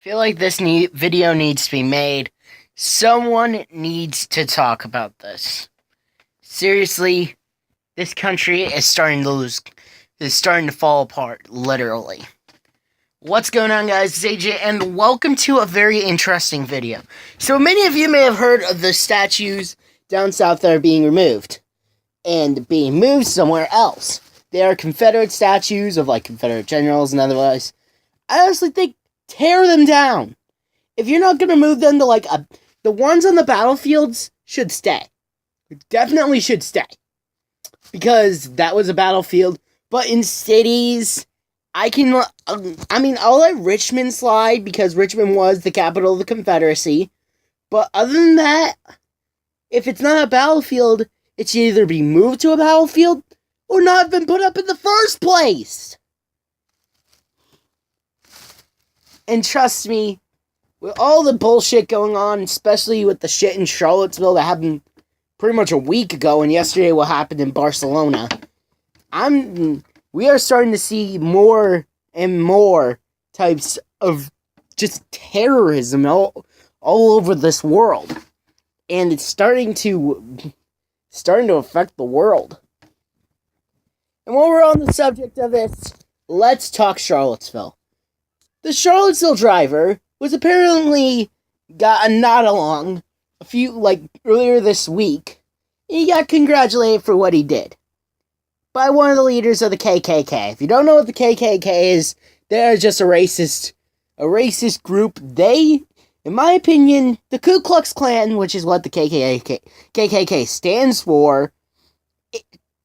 Feel like this video needs to be made. Someone needs to talk about this. Seriously, this country is starting to fall apart, literally. What's going on, guys? It's AJ, and welcome to a very interesting video. So many of you may have heard of the statues down south that are being removed and being moved somewhere else. They are Confederate statues of Confederate generals and otherwise. I honestly think tear them down. If you're not gonna move them to the ones on the battlefields should stay. Definitely should stay. Because that was a battlefield. But in cities, I'll let Richmond slide because Richmond was the capital of the Confederacy. But other than that, if it's not a battlefield, it should either be moved to a battlefield or not have been put up in the first place. And trust me, with all the bullshit going on, especially with the shit in Charlottesville that happened pretty much a week ago, and yesterday what happened in Barcelona, we are starting to see more and more types of just terrorism all over this world. And it's starting to affect the world. And while we're on the subject of this, let's talk Charlottesville. The Charlottesville driver was apparently got a nod along earlier this week. He got congratulated for what he did by one of the leaders of the KKK. If you don't know what the KKK is, they're just a racist group. They, in my opinion, the Ku Klux Klan, which is what the KKK stands for,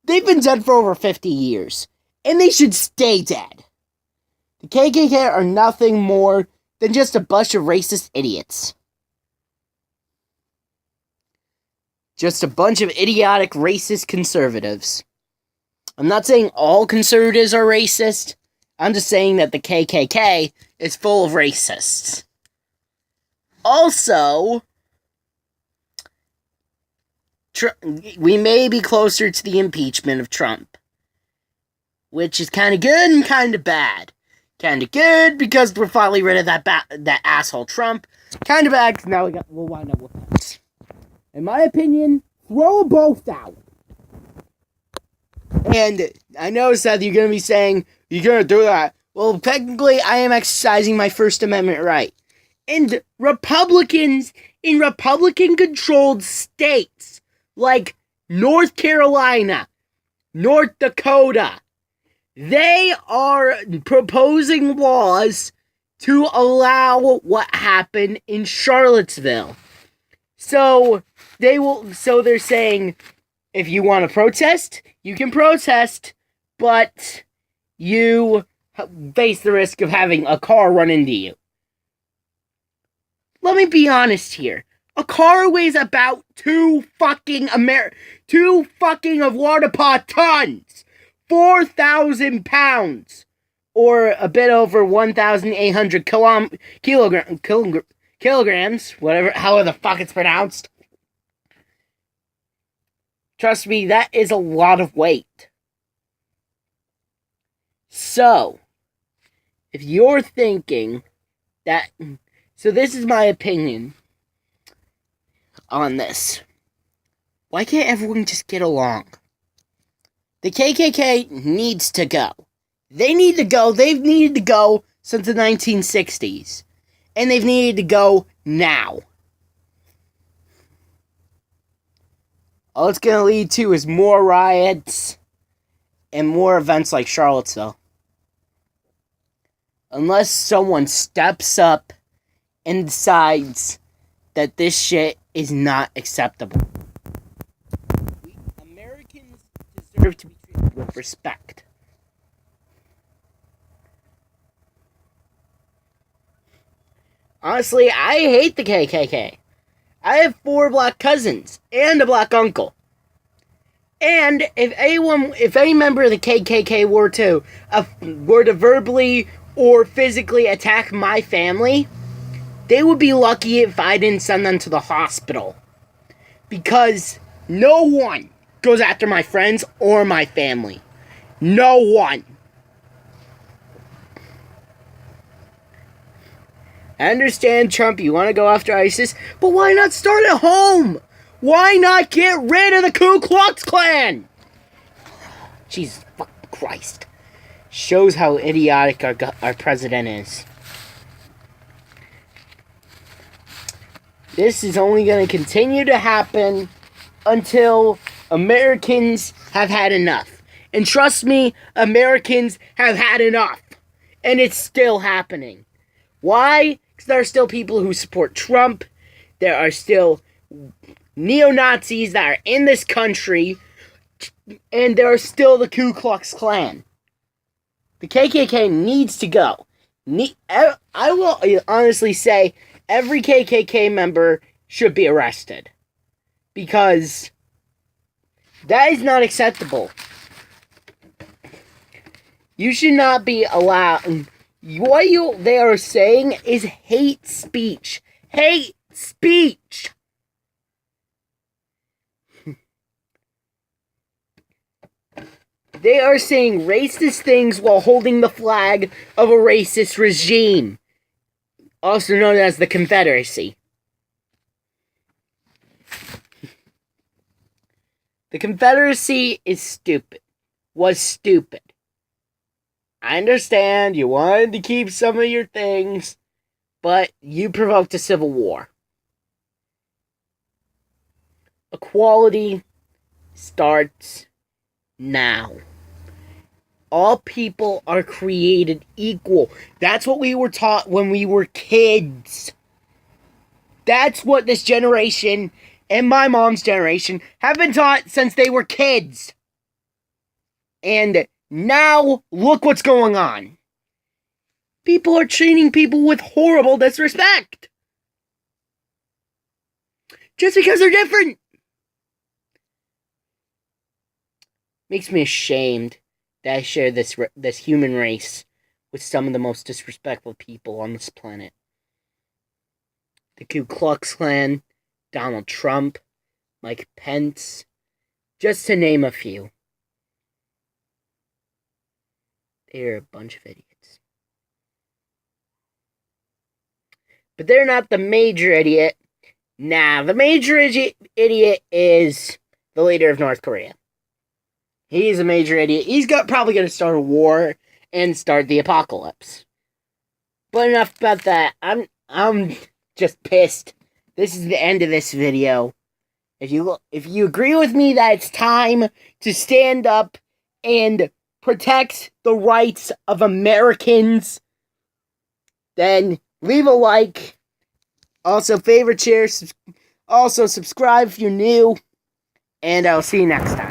they've been dead for over 50 years, and they should stay dead. The KKK are nothing more than just a bunch of racist idiots. Just a bunch of idiotic racist conservatives. I'm not saying all conservatives are racist. I'm just saying that the KKK is full of racists. Also, we may be closer to the impeachment of Trump, which is kind of good and kind of bad. Kind of good because we're finally rid of that asshole Trump. Kind of bad because now we'll wind up with that. In my opinion, throw them both out. And I know, Seth, you're going to be saying, you're going to do that. Well, technically, I am exercising my First Amendment right. And Republicans in Republican-controlled states like North Carolina, North Dakota, they are proposing laws to allow what happened in Charlottesville. So they're saying, if you want to protest, you can protest, but you face the risk of having a car run into you. Let me be honest here. A car weighs about 2 fucking of water pot tons. 4,000 pounds, or a bit over 1,800 kilograms, however the fuck it's pronounced. Trust me, that is a lot of weight. So, if you're thinking that, so this is my opinion on this. Why can't everyone just get along? The KKK needs to go. They need to go. They've needed to go since the 1960s. And they've needed to go now. All it's going to lead to is more riots and more events like Charlottesville. Unless someone steps up and decides that this shit is not acceptable. Americans deserve to be treated with respect. Honestly, I hate the KKK. I have 4 black cousins and a black uncle. And if any member of the KKK were to verbally or physically attack my family, they would be lucky if I didn't send them to the hospital. Because no one goes after my friends or my family. No one. I understand, Trump, you want to go after ISIS, but why not start at home? Why not get rid of the Ku Klux Klan? Jesus fucking Christ. Shows how idiotic our president is. This is only going to continue to happen until Americans have had enough. And trust me, Americans have had enough. And it's still happening. Why? Because there are still people who support Trump. There are still neo-Nazis that are in this country. And there are still the Ku Klux Klan. The KKK needs to go. I will honestly say every KKK member should be arrested. Because that is not acceptable. You should not be allowed. What they are saying is hate speech. Hate speech! They are saying racist things while holding the flag of a racist regime, also known as the Confederacy. The Confederacy is stupid. Was stupid. I understand you wanted to keep some of your things, but you provoked a civil war. Equality starts now. All people are created equal. That's what we were taught when we were kids. That's what this generation and my mom's generation have been taught since they were kids. And now, look what's going on. People are treating people with horrible disrespect. Just because they're different. Makes me ashamed that I share this human race with some of the most disrespectful people on this planet. The Ku Klux Klan, Donald Trump, Mike Pence, just to name a few. They're a bunch of idiots. But they're not the major idiot. Nah, the major idiot is the leader of North Korea. He's a major idiot. He's probably going to start a war and start the apocalypse. But enough about that. I'm just pissed. This is the end of this video. If you agree with me that it's time to stand up and protect the rights of Americans, then leave a like. Also, favorite, share, also subscribe if you're new. And I'll see you next time.